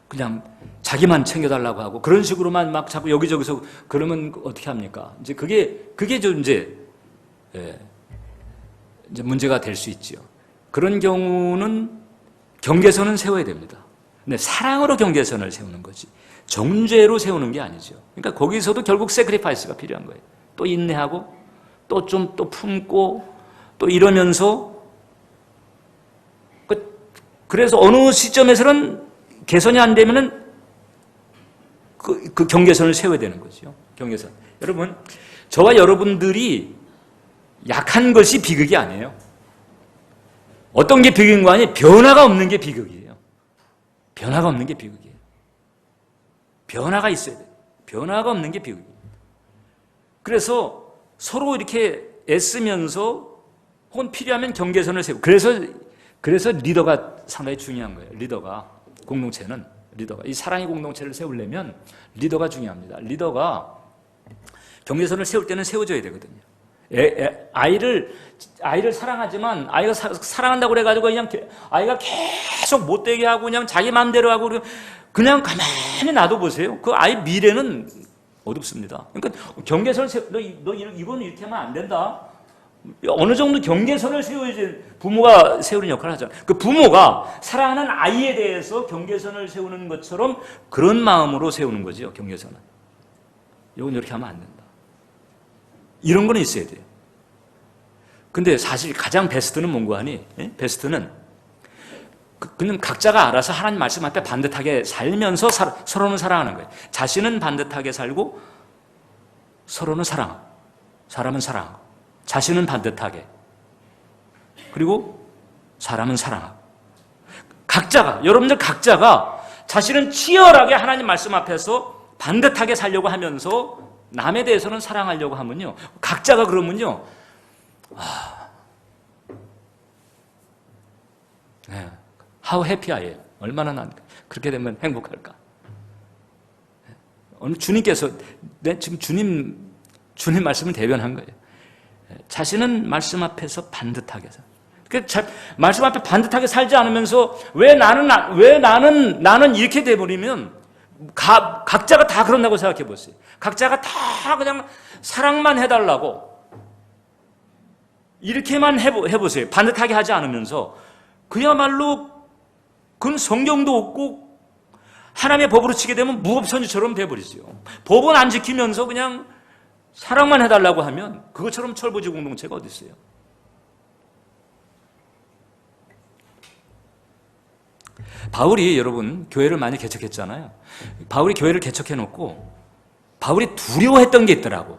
그냥 자기만 챙겨달라고 하고 그런 식으로만 막 자꾸 여기저기서 그러면 어떻게 합니까? 이제 그게 좀 이제 문제가 될 수 있지요. 그런 경우는 경계선은 세워야 됩니다. 근데 사랑으로 경계선을 세우는 거지 정죄로 세우는 게 아니죠. 그러니까 거기서도 결국 세크리파이스가 필요한 거예요. 또 인내하고 또 좀 또 품고 또 이러면서 그래서 어느 시점에서는 개선이 안 되면은 그 경계선을 세워야 되는 거죠. 경계선. 여러분, 저와 여러분들이 약한 것이 비극이 아니에요. 어떤 게 비극인 거 아니에요? 변화가 없는 게 비극이에요. 변화가 없는 게 비극이에요. 변화가 있어야 돼요. 변화가 없는 게 비극이에요. 그래서 서로 이렇게 애쓰면서 혹은 필요하면 경계선을 세우고 그래서 리더가 상당히 중요한 거예요. 리더가, 공동체는 리더가 이 사랑의 공동체를 세우려면 리더가 중요합니다. 리더가 경계선을 세울 때는 세워줘야 되거든요. 아이를 사랑하지만 아이가 사랑한다고 그래가지고 그냥 아이가 계속 못되게 하고 그냥 자기 마음대로 하고 그냥 가만히 놔둬보세요. 그 아이 미래는 어둡습니다. 그러니까 경계선을 너 이건 이렇게 하면 안 된다. 어느 정도 경계선을 세워야지 부모가 세우는 역할을 하죠. 그 부모가 사랑하는 아이에 대해서 경계선을 세우는 것처럼 그런 마음으로 세우는 거죠. 경계선은. 이건 이렇게 하면 안 된다. 이런 거는 있어야 돼요. 근데 사실 가장 베스트는 뭔고 하니? 베스트는 그냥 각자가 알아서 하나님 말씀 앞에 반듯하게 살면서 서로는 사랑하는 거예요. 자신은 반듯하게 살고 서로는 사랑하고 사람은 사랑하고 자신은 반듯하게 그리고 사람은 사랑하고 여러분들 각자가 자신은 치열하게 하나님 말씀 앞에서 반듯하게 살려고 하면서 남에 대해서는 사랑하려고 하면요. 각자가 그러면요. How happy I am. 얼마나 난 그렇게 되면 행복할까. 오늘 주님께서 지금 주님 말씀을 대변한 거예요. 자신은 말씀 앞에서 반듯하게 살. 말씀 앞에 반듯하게 살지 않으면서 왜 나는 이렇게 돼버리면 각자가 다 그런다고 생각해 보세요. 각자가 다 그냥 사랑만 해달라고 이렇게만 해보세요. 반듯하게 하지 않으면서 그야말로 그건 성경도 없고 하나님의 법으로 치게 되면 무법천지처럼 돼버리죠. 법은 안 지키면서 그냥 사랑만 해달라고 하면 그것처럼 철부지 공동체가 어디 있어요? 바울이 여러분 교회를 많이 개척했잖아요. 바울이 교회를 개척해놓고 바울이 두려워했던 게 있더라고.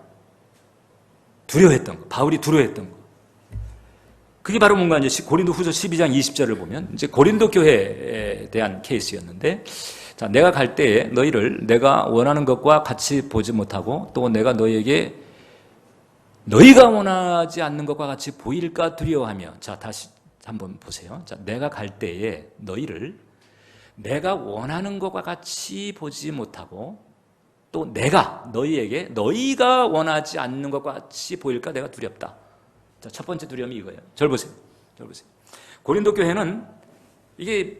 바울이 두려워했던 거. 그게 바로 뭔가 이제 고린도후서 12장 20절을 보면 이제 고린도 교회에 대한 케이스였는데, 자, 내가 갈 때에 너희를 내가 원하는 것과 같이 보지 못하고 또 내가 너희에게 너희가 원하지 않는 것과 같이 보일까 두려워하며, 자, 다시 한번 보세요. 자, 내가 갈 때에 너희를 내가 원하는 것과 같이 보지 못하고 또 내가 너희에게 너희가 원하지 않는 것과 같이 보일까 내가 두렵다. 자, 첫 번째 두려움이 이거예요. 저를 보세요. 여러분, 고린도 교회는 이게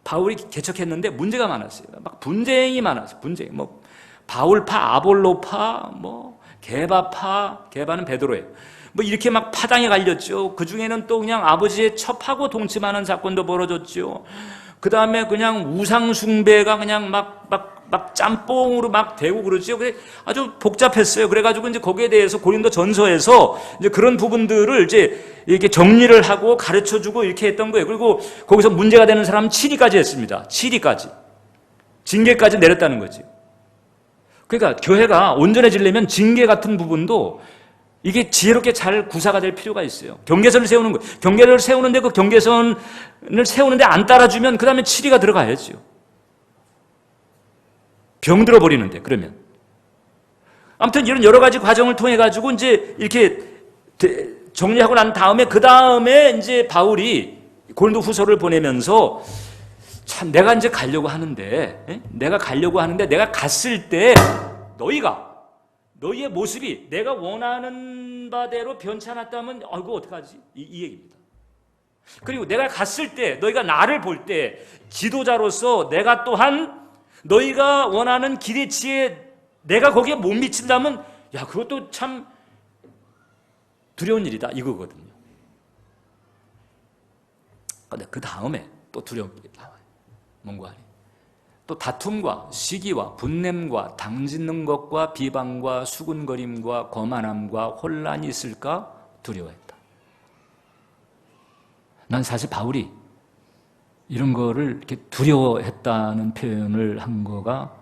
바울이 개척했는데 문제가 많았어요. 막 분쟁이 많았어요. 분쟁. 뭐 바울파, 아볼로파, 뭐 게바파, 게바는 베드로예요. 뭐 이렇게 막 파당에 갈렸죠. 그 중에는 또 그냥 아버지의 첩하고 동침하는 사건도 벌어졌죠. 그 다음에 그냥 우상숭배가 그냥 막 짬뽕으로 막 되고 그러죠. 그래 아주 복잡했어요. 그래가지고 이제 거기에 대해서 고린도 전서에서 이제 그런 부분들을 이제 이렇게 정리를 하고 가르쳐 주고 이렇게 했던 거예요. 그리고 거기서 문제가 되는 사람은 7위까지 했습니다. 7위까지. 징계까지 내렸다는 거지. 그러니까 교회가 온전해지려면 징계 같은 부분도 이게 지혜롭게 잘 구사가 될 필요가 있어요. 경계선을 세우는 거예요. 경계를 세우는데 그 경계선을 세우는데 안 따라주면 그 다음에 7위가 들어가야죠. 병들어 버리는데 그러면. 아무튼 이런 여러 가지 과정을 통해 가지고 이제 이렇게 정리하고 난 다음에 그 다음에 이제 바울이 고린도 후서를 보내면서 참 내가 이제 가려고 하는데 내가 갔을 때 너희의 모습이 내가 원하는 바대로 변치 않았다면 아이고 어떡하지? 이 얘기입니다. 그리고 내가 갔을 때 너희가 나를 볼 때 지도자로서 내가 또한 너희가 원하는 기대치에 내가 거기에 못 미친다면 야 그것도 참 두려운 일이다 이거거든요. 그런데 그 다음에 또 두려운 일이 나와요. 뭔가 하니 또 다툼과 시기와 분냄과 당짓는 것과 비방과 수군거림과 거만함과 혼란이 있을까 두려워했다. 난 사실 바울이 이런 거를 이렇게 두려워했다는 표현을 한 거가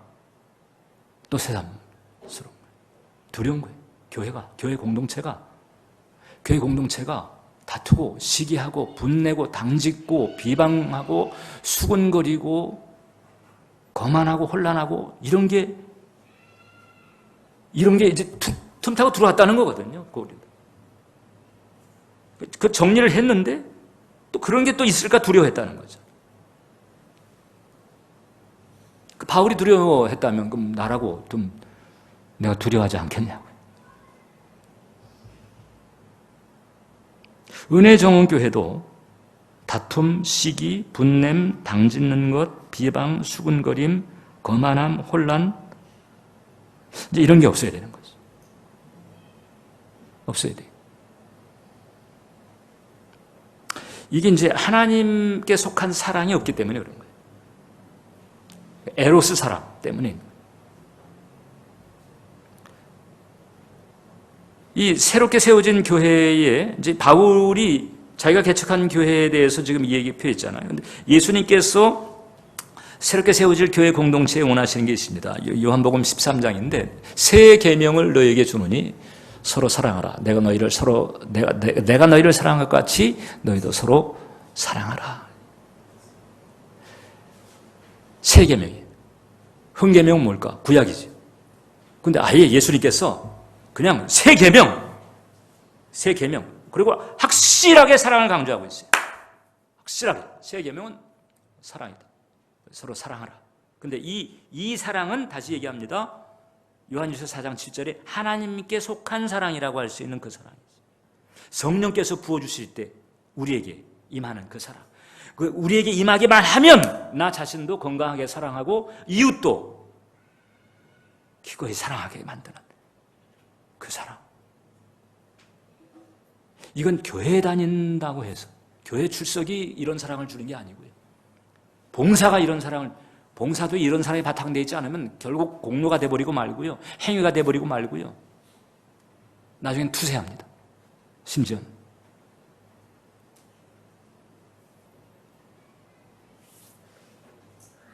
또 새삼스러운 거예요. 두려운 거예요. 교회 공동체가 다투고 시기하고 분내고 당짓고 비방하고 수군거리고 거만하고 혼란하고 이런 게 이제 틈타고 들어왔다는 거거든요. 그 정리를 했는데 또 그런 게 또 있을까 두려워했다는 거죠. 바울이 두려워했다면 그럼 나라고 좀 내가 두려워하지 않겠냐고요. 은혜정원교회도 다툼, 시기, 분냄, 당짓는 것, 비방, 수군거림, 거만함, 혼란 이제 이런 게 없어야 되는 거죠. 없어야 돼요. 이게 이제 하나님께 속한 사랑이 없기 때문에 그런 거예요. 에로스 사랑 때문에 있는 거예요. 이 새롭게 세워진 교회에 이제 바울이 자기가 개척한 교회에 대해서 지금 이 얘기 표했잖아요. 근데 예수님께서 새롭게 세워질 교회 공동체에 원하시는 게 있습니다. 요한복음 13장인데 새 계명을 너에게 주노니 서로 사랑하라. 내가 너희를 사랑한 것 같이 너희도 서로 사랑하라. 새 계명이에요. 흥계명은 뭘까? 구약이죠. 근데 아예 예수님께서 그냥 새 계명 그리고 확실하게 사랑을 강조하고 있어요. 확실하게 새 계명은 사랑이다. 서로 사랑하라. 근데 이 사랑은 다시 얘기합니다. 요한일서 4장 7절에 하나님께 속한 사랑이라고 할 수 있는 그 사랑이죠. 성령께서 부어주실 때 우리에게 임하는 그 사랑. 우리에게 임하기만 하면 나 자신도 건강하게 사랑하고 이웃도 기꺼이 사랑하게 만드는 그 사랑. 이건 교회에 다닌다고 해서 교회 출석이 이런 사랑을 주는 게 아니고요. 봉사도 이런 사랑이 바탕되어 있지 않으면 결국 공로가 돼버리고 말고요. 행위가 돼버리고 말고요. 나중엔 투세합니다. 심지어는.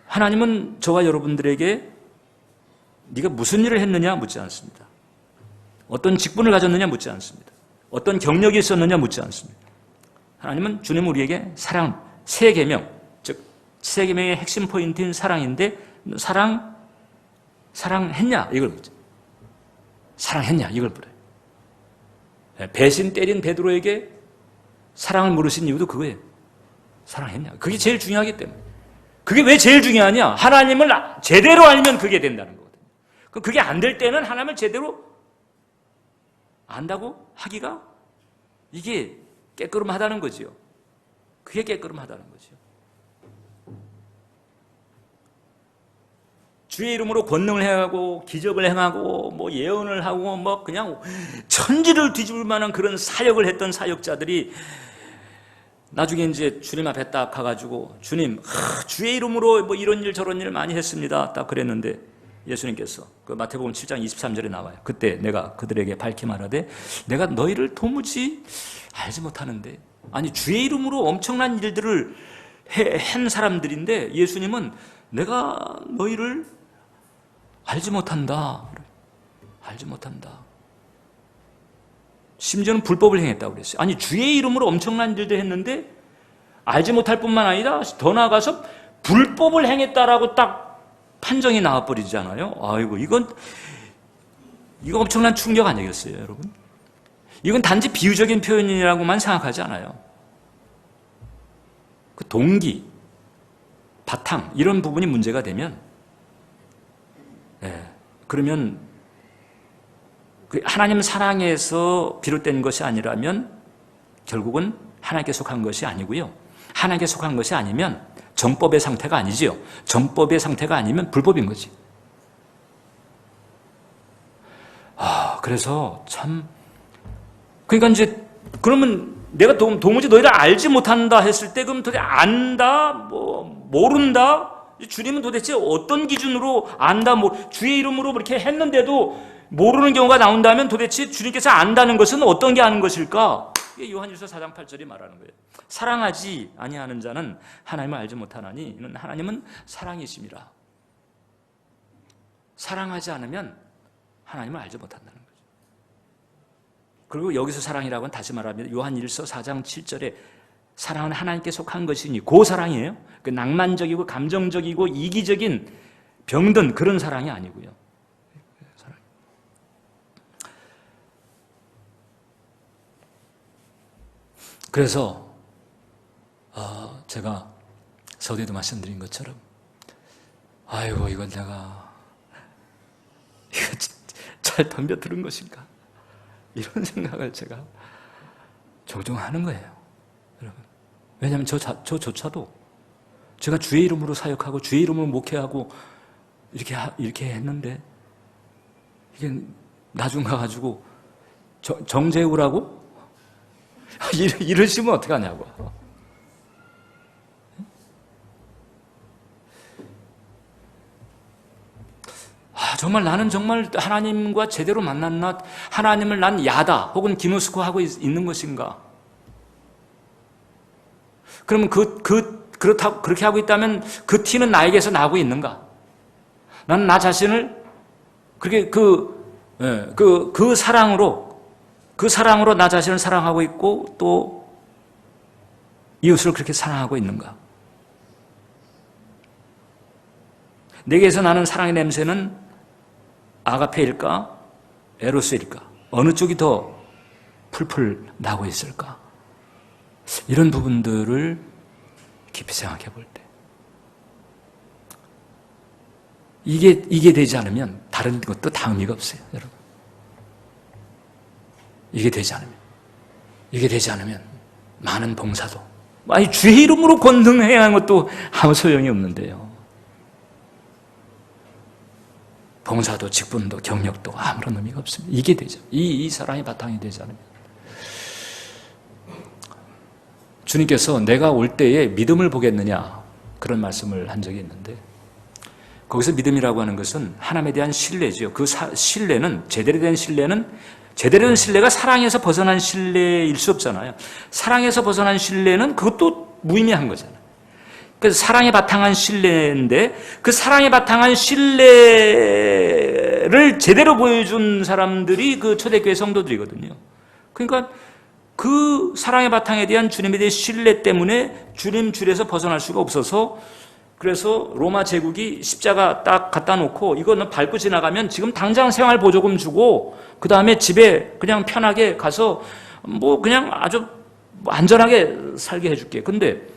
하나님은 저와 여러분들에게 네가 무슨 일을 했느냐 묻지 않습니다. 어떤 직분을 가졌느냐 묻지 않습니다. 어떤 경력이 있었느냐 묻지 않습니다. 하나님은 주님 우리에게 사랑, 새 계명, 즉 새 계명의 핵심 포인트인 사랑인데 사랑했냐 이걸 묻죠. 사랑했냐 이걸 물어요. 배신 때린 베드로에게 사랑을 물으신 이유도 그거예요. 사랑했냐. 그게 제일 중요하기 때문에. 그게 왜 제일 중요하냐? 하나님을 제대로 알면 그게 된다는 거거든요. 그게 안 될 때는 하나님을 제대로 안다고 하기가 이게 깨끗하다는 거지요. 그게 깨끗하다는 거죠. 주의 이름으로 권능을 행하고 기적을 행하고 뭐 예언을 하고 뭐 그냥 천지를 뒤집을 만한 그런 사역을 했던 사역자들이 나중에 이제 주님 앞에 딱 가가지고 주님, 주의 이름으로 뭐 이런 일 저런 일 많이 했습니다. 딱 그랬는데 예수님께서 그 마태복음 7장 23절에 나와요. 그때 내가 그들에게 밝히 말하되 내가 너희를 도무지 알지 못하는데, 아니 주의 이름으로 엄청난 일들을 한 사람들인데 예수님은 내가 너희를 알지 못한다. 알지 못한다. 심지어는 불법을 행했다고 그랬어요. 아니 주의 이름으로 엄청난 일도 했는데 알지 못할 뿐만 아니라 더 나아가서 불법을 행했다라고 딱 판정이 나와버리잖아요. 아이고 이거 엄청난 충격 아니겠어요, 여러분? 이건 단지 비유적인 표현이라고만 생각하지 않아요. 그 동기, 바탕 이런 부분이 문제가 되면, 그러면 하나님 사랑에서 비롯된 것이 아니라면 결국은 하나님께 속한 것이 아니고요. 하나님께 속한 것이 아니면 정법의 상태가 아니지요. 정법의 상태가 아니면 불법인 거지. 그래서 참, 그러니까 이제 그러면 내가 도무지 너희를 알지 못한다 했을 때 그럼 도대체 안다, 모른다? 주님은 도대체 어떤 기준으로 안다, 주의 이름으로 그렇게 했는데도 모르는 경우가 나온다면 도대체 주님께서 안다는 것은 어떤 게 아는 것일까? 이게 요한일서 4장 8절이 말하는 거예요. 사랑하지 아니하는 자는 하나님을 알지 못하나니 이는 하나님은 사랑이심이라. 사랑하지 않으면 하나님을 알지 못한다는 거죠. 그리고 여기서 사랑이라고는 다시 말하면 요한일서 4장 7절에 사랑은 하나님께 속한 것이니 그 사랑이에요. 그 낭만적이고 감정적이고 이기적인 병든 그런 사랑이 아니고요. 그래서 제가 서두에도 말씀드린 것처럼 아이고 이건 내가 이거 잘 덤벼들은 것인가 이런 생각을 제가 종종 하는 거예요, 여러분. 왜냐하면 저조차도 제가 주의 이름으로 사역하고 주의 이름으로 목회하고 이렇게 했는데 이게 나중 가가지고 정재우라고 이러시면 어떡하냐고. 정말 나는 정말 하나님과 제대로 만났나? 하나님을 난 야다 혹은 기누스코 하고 있는 것인가? 그러면 그렇다고 그렇게 하고 있다면 그 티는 나에게서 나고 있는가? 나는 나 자신을 그렇게 그 사랑으로 나 자신을 사랑하고 있고 또 이웃을 그렇게 사랑하고 있는가? 내게서 나는 사랑의 냄새는 아가페일까? 에로스일까? 어느 쪽이 더 풀풀 나고 있을까? 이런 부분들을 깊이 생각해 볼 때 이게 되지 않으면 다른 것도 다 의미가 없어요, 여러분. 이게 되지 않으면 많은 봉사도, 아니 주의 이름으로 권능해야 하는 것도 아무 소용이 없는데요. 봉사도 직분도 경력도 아무런 의미가 없습니다. 이게 되죠. 이 사랑의 바탕이 되지 않으면. 주님께서 내가 올 때에 믿음을 보겠느냐 그런 말씀을 한 적이 있는데, 거기서 믿음이라고 하는 것은 하나님에 대한 신뢰죠. 그 신뢰는 제대로 된 신뢰가 사랑에서 벗어난 신뢰일 수 없잖아요. 사랑에서 벗어난 신뢰는 그것도 무의미한 거잖아요. 그래서 사랑에 바탕한 신뢰인데 그 사랑에 바탕한 신뢰를 제대로 보여준 사람들이 그 초대교회 성도들이거든요. 그러니까 그 사랑의 바탕에 대한 주님에 대한 신뢰 때문에 주님 줄에서 벗어날 수가 없어서, 그래서 로마 제국이 십자가 딱 갖다 놓고 이거는 밟고 지나가면 지금 당장 생활보조금 주고 그 다음에 집에 그냥 편하게 가서 그냥 아주 안전하게 살게 해줄게. 근데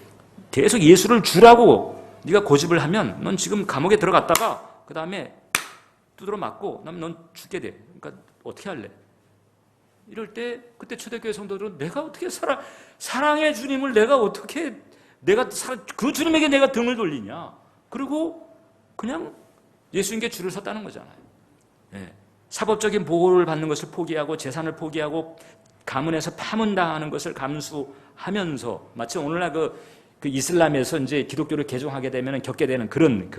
계속 예수를 주라고 네가 고집을 하면 넌 지금 감옥에 들어갔다가 그 다음에 두드러 맞고 넌 죽게 돼. 그러니까 어떻게 할래? 이럴 때 그때 초대교회 성도들은 내가 어떻게 사랑의 주님을 내가 그 주님에게 내가 등을 돌리냐. 그리고 그냥 예수님께 줄을 섰다는 거잖아요. 예. 사법적인 보호를 받는 것을 포기하고 재산을 포기하고 가문에서 파문당하는 것을 감수하면서 마치 오늘날 그 이슬람에서 이제 기독교를 개종하게 되면 겪게 되는 그런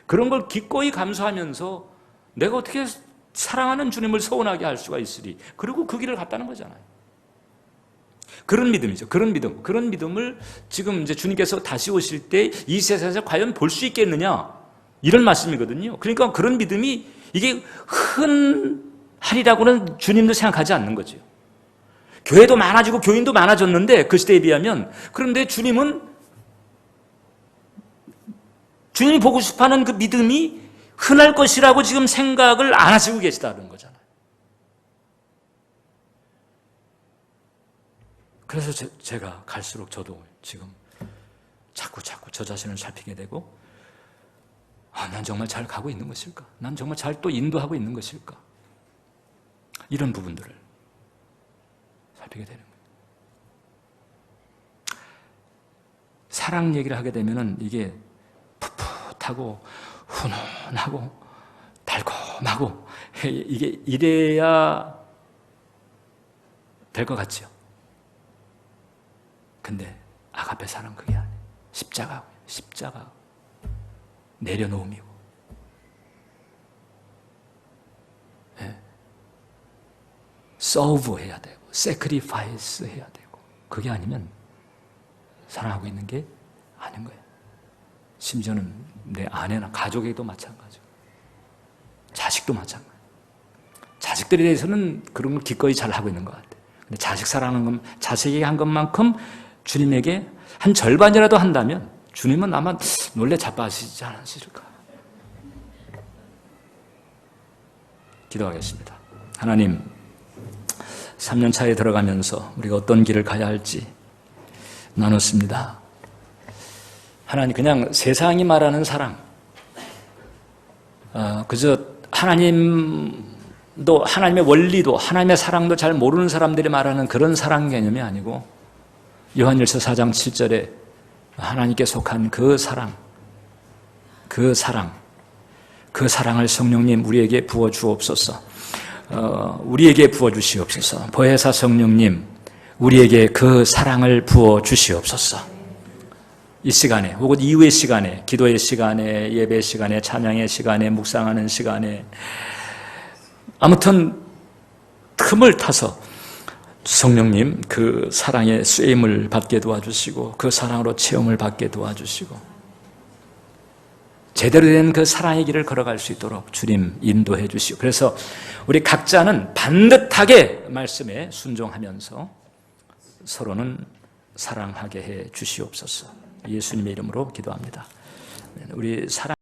걸 기꺼이 감수하면서 내가 어떻게 사랑하는 주님을 서운하게 할 수가 있으리. 그리고 그 길을 갔다는 거잖아요. 그런 믿음이죠. 그런 믿음을 지금 이제 주님께서 다시 오실 때 이 세상에서 과연 볼 있겠느냐. 이런 말씀이거든요. 그러니까 그런 믿음이 이게 흔하리라고는 주님도 생각하지 않는 거죠. 교회도 많아지고 교인도 많아졌는데 그 시대에 비하면 그런데 주님이 보고 싶어하는 그 믿음이 흔할 것이라고 지금 생각을 안 하시고 계시다는 거잖아요. 그래서 제가 갈수록 저도 지금 자꾸 저 자신을 살피게 되고 난 정말 잘 가고 있는 것일까? 난 정말 잘 또 인도하고 있는 것일까? 이런 부분들을 살피게 되는 거예요. 사랑 얘기를 하게 되면은 이게 풋풋하고 훈훈하고 달콤하고 이게 이래야 될 것 같죠. 근데 아가페 사랑 그게 아니에요. 십자가 내려놓음이고, 서브 해야 되고, 세크리파이스 해야 되고, 그게 아니면 사랑하고 있는 게 아닌 거예요. 심지어는 내 아내나 가족에도 마찬가지고, 자식도 마찬가지고. 자식들에 대해서는 그런 걸 기꺼이 잘 하고 있는 것 같아요. 근데 자식 사랑하는 건, 자식에게 한 것만큼 주님에게 한 절반이라도 한다면 주님은 아마 놀래 자빠지지 않으실까. 기도하겠습니다. 하나님, 3년 차에 들어가면서 우리가 어떤 길을 가야 할지 나눴습니다. 하나님, 그냥 세상이 말하는 사랑, 그저 하나님도, 하나님의 원리도, 하나님의 사랑도 잘 모르는 사람들이 말하는 그런 사랑 개념이 아니고, 요한일서 4장 7절에 하나님께 속한 그 사랑을 성령님 우리에게 부어주옵소서. 우리에게 부어주시옵소서. 보혜사 성령님 우리에게 그 사랑을 부어주시옵소서. 이 시간에 혹은 이후의 시간에, 기도의 시간에, 예배 시간에, 찬양의 시간에, 묵상하는 시간에, 아무튼 틈을 타서 성령님 그 사랑의 쓰임을 받게 도와주시고 그 사랑으로 체험을 받게 도와주시고 제대로 된 그 사랑의 길을 걸어갈 수 있도록 주님 인도해 주시고, 그래서 우리 각자는 반듯하게 말씀에 순종하면서 서로는 사랑하게 해 주시옵소서. 예수님의 이름으로 기도합니다. 우리 사랑